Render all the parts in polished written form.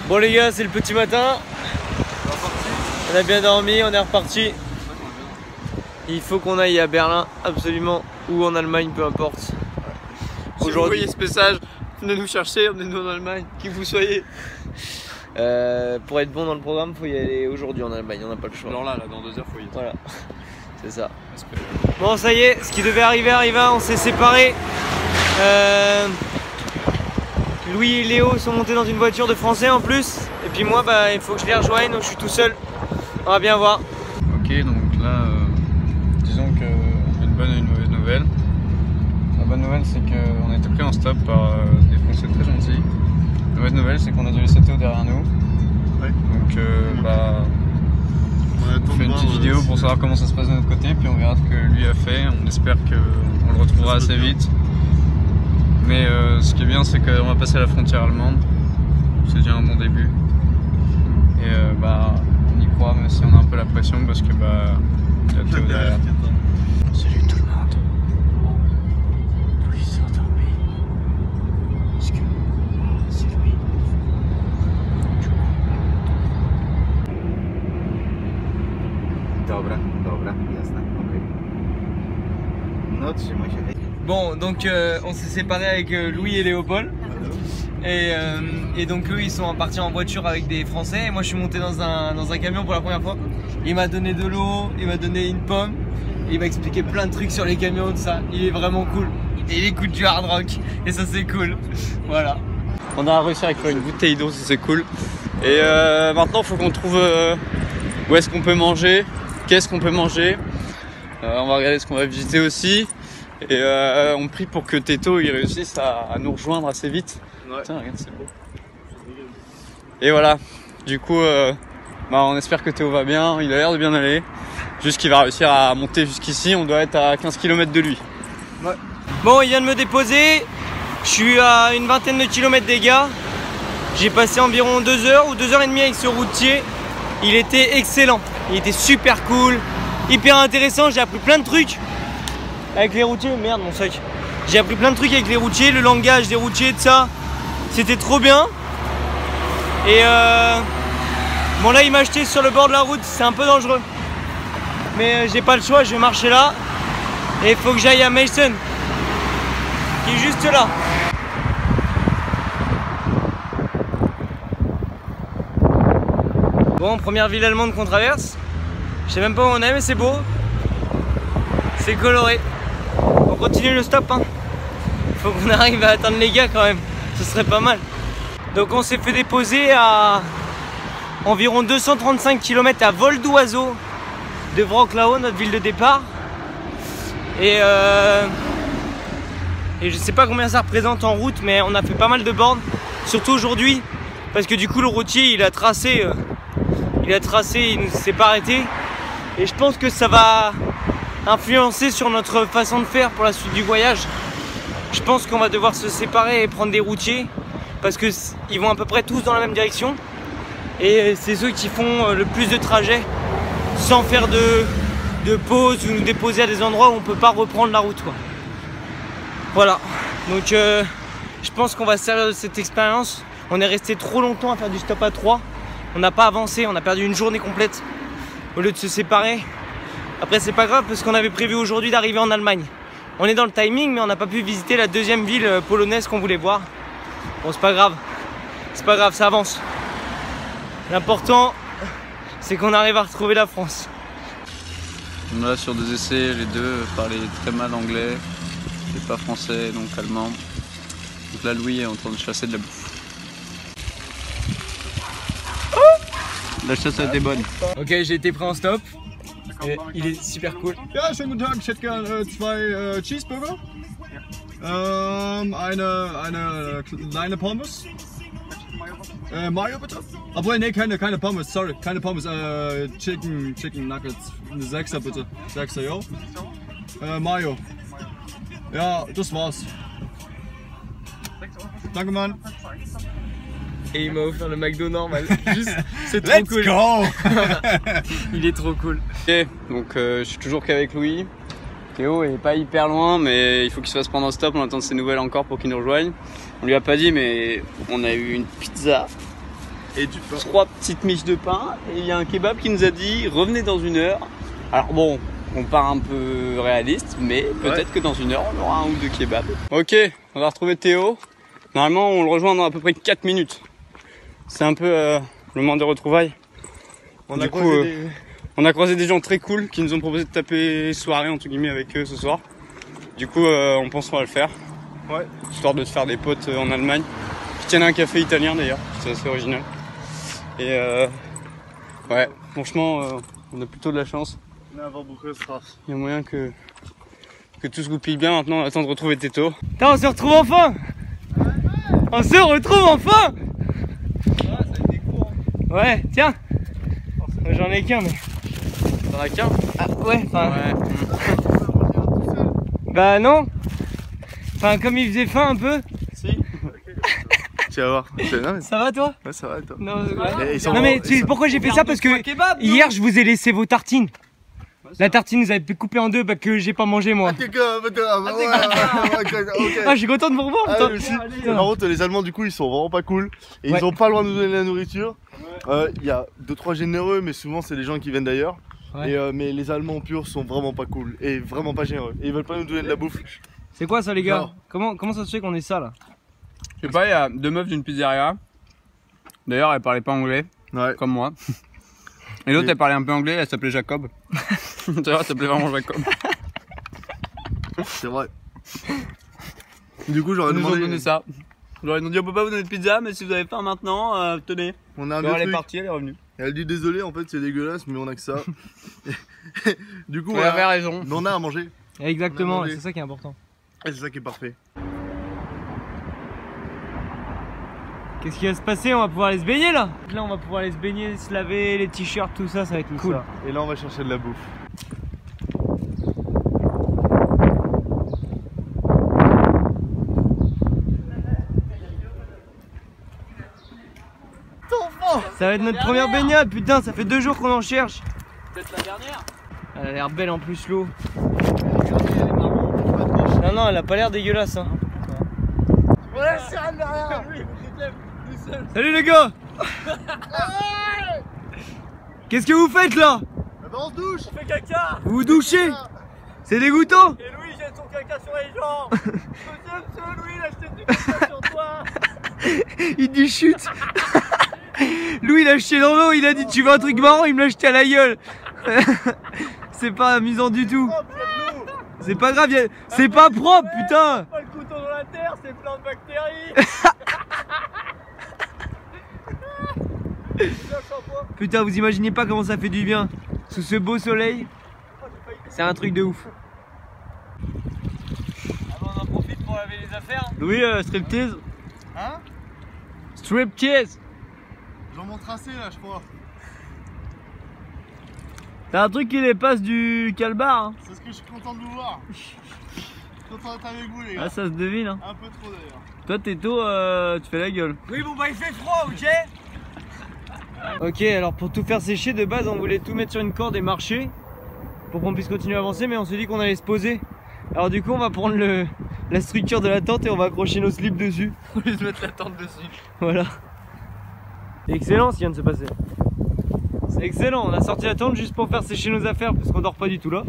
Bon les gars, c'est le petit matin. On a bien dormi, on est reparti. Il faut qu'on aille à Berlin, absolument, ou en Allemagne, peu importe. Si vous voyez ce message, venez nous chercher, emmenez-nous en Allemagne, qui que vous soyez. Pour être bon dans le programme, faut y aller aujourd'hui en Allemagne, on n'a pas le choix. Alors là, dans 2 heures, faut y être. Voilà, c'est ça. Bon, ça y est, ce qui devait arriver arriva, on s'est séparés. Louis et Léo sont montés dans une voiture de français en plus. Et puis moi, bah, il faut que je les rejoigne, donc je suis tout seul. On va bien voir. Ok, donc là, disons que j'ai une bonne et une mauvaise nouvelle. La bonne nouvelle, c'est qu'on a été pris en stop par des Français très gentils. La mauvaise nouvelle, c'est qu'on a dû laisser Théo derrière nous. Ouais. Donc, on fait une petite vidéo pour savoir comment ça se passe de notre côté, puis on verra ce que lui a fait. On espère qu'on le retrouvera assez vite. Mais ce qui est bien, c'est qu'on va passer à la frontière allemande. C'est déjà un bon début. Et on y croit, même si on a un peu la pression, parce que il y a Théo derrière. Salut tout le monde. Louis s'est endormi. Parce que c'est Louis. Dobra, jasne, okej. No trzymaj się. Bon, donc on s'est séparés avec Louis et Léopold. Et donc eux ils sont partis en voiture avec des Français et moi je suis monté dans un camion pour la première fois. Il m'a donné de l'eau, il m'a donné une pomme, et il m'a expliqué plein de trucs sur les camions, tout ça. Il est vraiment cool. Et il écoute du hard rock et ça c'est cool. Voilà. On a réussi à récupérer une bouteille d'eau, ça c'est cool. Et maintenant il faut qu'on trouve où est-ce qu'on peut manger, qu'est-ce qu'on peut manger. On va regarder ce qu'on va visiter aussi. Et on prie pour que Teto il réussisse à nous rejoindre assez vite. Ouais. Tiens, regarde, c'est beau. Et voilà, du coup, on espère que Théo va bien, il a l'air de bien aller. Juste qu'il va réussir à monter jusqu'ici, on doit être à 15 km de lui. Ouais. Bon, il vient de me déposer, je suis à une vingtaine de kilomètres des gars. J'ai passé environ 2 heures ou 2 heures et demie avec ce routier. Il était excellent, il était super cool, hyper intéressant, j'ai appris plein de trucs. Avec les routiers, merde mon sac. J'ai appris plein de trucs avec les routiers, le langage des routiers, tout ça. C'était trop bien. Et bon là il m'a acheté sur le bord de la route, c'est un peu dangereux. Mais j'ai pas le choix, je vais marcher là. Et il faut que j'aille à Meissen, qui est juste là. Bon, première ville allemande qu'on traverse. Je sais même pas où on est mais c'est beau. C'est coloré. On continue le stop hein. Faut qu'on arrive à atteindre les gars quand même. Ce serait pas mal. Donc on s'est fait déposer à environ 235 km à vol d'oiseau de Wrocław, notre ville de départ. Et je sais pas combien ça représente en route, mais on a fait pas mal de bornes. Surtout aujourd'hui, parce que du coup le routier il a tracé, il ne s'est pas arrêté. Et je pense que ça va influencer sur notre façon de faire pour la suite du voyage. Je pense qu'on va devoir se séparer et prendre des routiers parce qu'ils vont à peu près tous dans la même direction et c'est ceux qui font le plus de trajets sans faire de pause ou nous déposer à des endroits où on peut pas reprendre la route quoi. Voilà, donc je pense qu'on va se servir de cette expérience. On est resté trop longtemps à faire du stop à 3, on n'a pas avancé, on a perdu une journée complète au lieu de se séparer. Après c'est pas grave parce qu'on avait prévu aujourd'hui d'arriver en Allemagne. On est dans le timing mais on n'a pas pu visiter la deuxième ville polonaise qu'on voulait voir. Bon c'est pas grave, ça avance. L'important c'est qu'on arrive à retrouver la France. Là sur 2 essais, les deux parlaient très mal anglais, et pas français donc allemand. Donc là Louis est en train de chasser de la bouffe. La chasse a été bonne. Ok, j'ai été pris en stop. Et il est super cool. Ja, schönen guten Tag. Ich hätte gerne 2 Cheeseburger. Eine kleine Pommes. Mayo bitte? Obwohl, nee, keine Pommes, sorry. Keine Pommes. Chicken Nuggets. Eine 6er bitte. 6er, jo. Mayo. Ja, das war's. Danke, Mann. Et il m'a offert le McDo normal. Juste, c'est trop cool. Let's go. Il est trop cool. Ok, donc je suis toujours qu'avec Louis. Théo est pas hyper loin, mais il faut qu'il se fasse prendre en stop. On attend de ses nouvelles encore pour qu'il nous rejoigne. On lui a pas dit, mais on a eu une pizza Et du pain. 3 petites miches de pain. Et il y a un kebab qui nous a dit revenez dans 1 heure. Alors bon, on part un peu réaliste, mais peut-être que dans 1 heure on aura 1 ou 2 kebabs. Ok, on va retrouver Théo. Normalement, on le rejoint dans à peu près 4 minutes. C'est un peu le moment de retrouvailles. On a croisé des gens très cool qui nous ont proposé de taper soirée entre guillemets avec eux ce soir. Du coup, on pense qu'on va le faire. Ouais. Histoire de se faire des potes en Allemagne. Qui tiennent un café italien d'ailleurs, c'est assez original. Et ouais, franchement, on a plutôt de la chance. Il y a moyen que tout se goupille bien. Maintenant, on attend de retrouver Teto. Putain, on se retrouve enfin. On se retrouve enfin. Ouais, tiens. J'en ai qu'un, mais... T'en as qu'un? Ah, ouais, enfin... Ouais. Bah non. Enfin, comme il faisait faim un peu. Si. Tu vas voir. Ça va, toi? Ouais, ça va, toi. Non, Non, mais tu sais pourquoi j'ai fait ça? Parce que hier, je vous ai laissé vos tartines. La tartine, vous avez pu couper en 2 bah, que j'ai pas mangé, moi. Ah, je suis content de vous revoir, putain. Par contre, les Allemands, du coup, ils sont vraiment pas cool. Et ils ont pas le droit de nous donner la nourriture. Il y a 2-3 généreux, mais souvent, c'est des gens qui viennent d'ailleurs. Ouais. Mais les Allemands purs sont vraiment pas cool et vraiment pas généreux. Et ils veulent pas nous donner de la bouffe. C'est quoi ça, les gars? Non. Comment ça se fait qu'on est ça, là? Je sais pas, il y a 2 meufs d'une pizzeria. D'ailleurs, elles parlaient pas anglais, comme moi. Et l'autre, elle parlait un peu anglais, elle s'appelait Jacob. D'ailleurs, elle s'appelait vraiment Jacob. C'est vrai. Du coup, j'aurais Ils nous ont demandé donné ça. Genre, ils nous ont dit on peut pas vous donner de pizza, mais si vous avez faim maintenant, tenez. On a un Alors, elle est truc. partie, elle est revenue. Et elle dit désolé, en fait, c'est dégueulasse, mais on a que ça. Du coup, Elle avait raison. mais on a à manger. Exactement, On a demandé. c'est ça qui est important. Et c'est ça qui est parfait. Qu'est-ce qui va se passer? On va pouvoir aller se baigner, là? Là, on va pouvoir aller se baigner, se laver, les t-shirts, tout ça, ça va être Tout cool. ça. Et là, on va chercher de la bouffe. Ça va être notre première baignade, putain, ça fait 2 jours qu'on en cherche. Peut-être la dernière. Elle a l'air belle en plus, l'eau. Non, elle a pas l'air dégueulasse, hein. Salut les gars. Qu'est-ce que vous faites là? On se douche. On fait caca. Vous vous douchez? C'est dégoûtant. Et Louis jette son caca sur les gens. Monsieur Louis, il a jeté du caca sur toi. Il dit chute. Louis il a jeté dans l'eau, il a dit tu veux un truc marrant, il me l'a jeté à la gueule. C'est pas amusant du tout. C'est pas grave, c'est pas propre putain. Pas le couteau dans la terre, c'est plein de bactéries. Putain, vous imaginez pas comment ça fait du bien. Sous ce beau soleil, c'est un truc de ouf. On en profite pour laver les affaires. Louis, striptease. Hein? Striptease. J'en montre assez là, je crois. T'as un truc qui dépasse du calbar, hein. C'est ce que je suis content de vous voir. Je suis content d'être avec vous, les gars. Ah, ça se devine, hein. Un peu trop d'ailleurs. Toi, Teto, tu fais la gueule. Oui, bon bah il fait froid, ok. Ok, alors pour tout faire sécher, de base, on voulait tout mettre sur une corde et marcher pour qu'on puisse continuer à avancer, mais on s'est dit qu'on allait se poser. Alors du coup, on va prendre la structure de la tente et on va accrocher nos slips dessus. Faut juste mettre la tente dessus. Voilà. Excellent ce qui vient de se passer. C'est excellent, on a sorti la tente juste pour faire sécher nos affaires parce qu'on dort pas du tout là.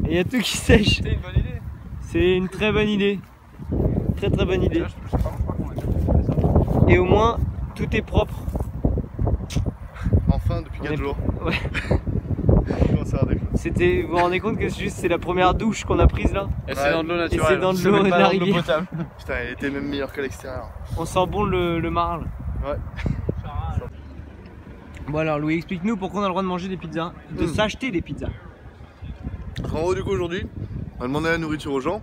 Et il y a tout qui sèche. C'est une bonne idée. C'est une très bonne idée. Très bonne idée. Et au moins, tout est propre. Enfin, depuis 4 jours. Ouais. C'était. Vous vous rendez compte que c'est la première douche qu'on a prise là? Et c'est dans de l'eau naturelle. c'est dans de l'eau de la rivière. potable. Putain, elle était même meilleure qu'à l'extérieur. On sent bon le marle. Ouais. Bon alors Louis, explique-nous pourquoi on a le droit de manger des pizzas, de s'acheter des pizzas. En gros, du coup, aujourd'hui, on a demandé la nourriture aux gens.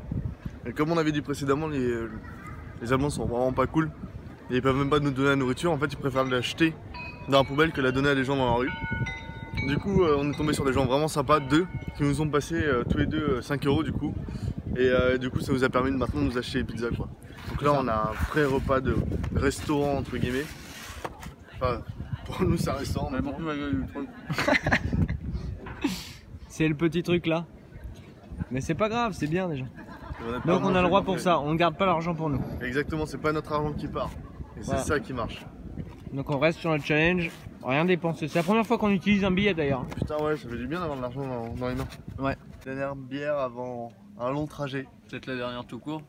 Et comme on avait dit précédemment, les Allemands sont vraiment pas cool. Et ils peuvent même pas nous donner la nourriture. En fait, ils préfèrent l'acheter dans la poubelle que la donner à des gens dans la rue. Du coup, on est tombé sur des gens vraiment sympas, 2, qui nous ont passé tous les deux 5 € du coup. Et du coup, ça nous a permis de maintenant nous acheter des pizzas, quoi. Donc là, on a un vrai repas de restaurant, entre guillemets. Enfin, pour nous, c'est un restaurant. Mais bon, C'est le petit truc là. Mais c'est pas grave, c'est bien déjà. Donc on a le droit pour ça, on garde pas l'argent pour nous. Exactement, c'est pas notre argent qui part. Et c'est ça qui marche. Donc on reste sur le challenge, rien dépenser. C'est la première fois qu'on utilise un billet d'ailleurs. Putain ouais, ça fait du bien d'avoir de l'argent dans les mains. Ouais. Dernière bière avant un long trajet. Peut-être la dernière tout court.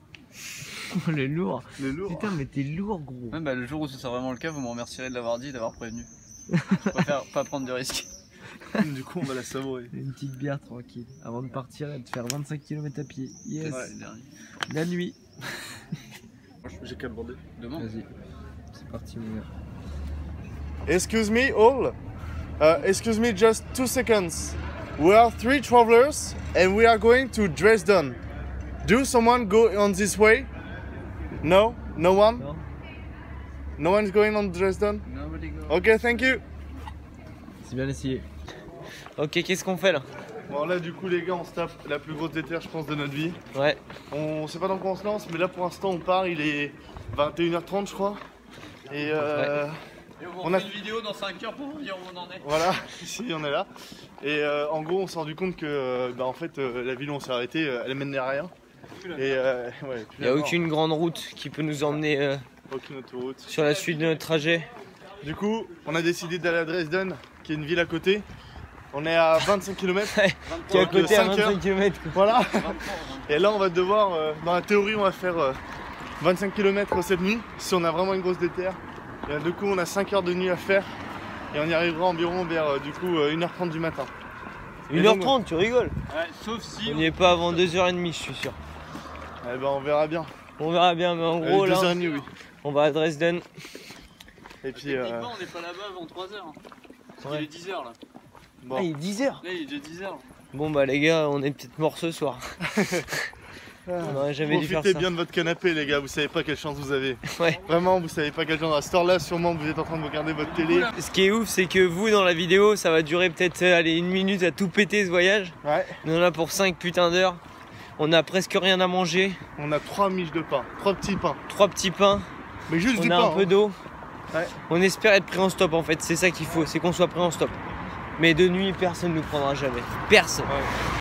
Les lourds. Les lourds. Putain mais t'es lourd gros. Ouais, bah, le jour où ce sera vraiment le cas, vous me remercierez de l'avoir dit et d'avoir prévenu. Je préfère pas prendre de risques. Du coup on va la savourer. Une petite bière tranquille, avant de partir et de faire 25 km à pied. Yes. Ouais, le dernier. La nuit. J'ai qu'à demander. Demain. Vas-y. C'est parti mon gars. Excuse me all. Excuse me just 2 seconds. We are 3 travelers and we are going to Dresden. Do someone go on this way? No? No one? Non. No one's going on Dresden? Nobody go. Ok, thank you. C'est bien essayé. Ok, qu'est-ce qu'on fait là? Bon là du coup les gars on se tape la plus grosse déterre je pense de notre vie. Ouais. On sait pas dans quoi on se lance mais là pour l'instant on part, il est 21h30 je crois. Et Et on a fait une vidéo dans 5 heures pour vous dire où on en est. voilà, ici on est là. Et en gros on s'est rendu compte que en fait la ville où on s'est arrêté elle mène à rien. Et ouais, Il n'y a aucune grande route qui peut nous emmener aucune autoroute. sur la suite de notre trajet. Du coup on a décidé d'aller à Dresden qui est une ville à côté. On est à 25 km. Qui est à côté à 5 25 heures. km. Voilà. Et là on va devoir, dans la théorie on va faire 25 km cette nuit, si on a vraiment une grosse déterre. Et du coup on a 5 heures de nuit à faire. Et on y arrivera environ vers du coup 1h30 du matin. 1h30, tu rigoles? Ouais, sauf si On n'y est pas avant 2h30 je suis sûr. Eh ben on verra bien. On verra bien, mais en gros là, 2h30 oui. on va à Dresden. Et puis techniquement, on n'est pas là-bas avant 3 heures. Ouais. Il est 10 heures là. bon. Ah, il est 10h. Là, il est déjà 10 heures. Bon bah les gars, on est peut-être morts ce soir. On n'aurait jamais dû faire Profitez ça. bien de votre canapé les gars, vous savez pas quelle chance vous avez. Ouais. Vraiment vous savez pas quelle chance. À cette heure là sûrement vous êtes en train de regarder votre télé. Ce qui est ouf, c'est que vous dans la vidéo, ça va durer peut-être allez, 1 minute à tout péter ce voyage. Ouais. Nous on en a pour 5 putains d'heures. On a presque rien à manger. On a 3 miches de pain, 3 petits pains. 3 petits pains. Mais juste On du a pain. un peu d'eau. Ouais. On espère être prêt en stop en fait. C'est ça qu'il faut, c'est qu'on soit prêt en stop. Mais de nuit, personne ne nous prendra jamais. Personne. Ouais.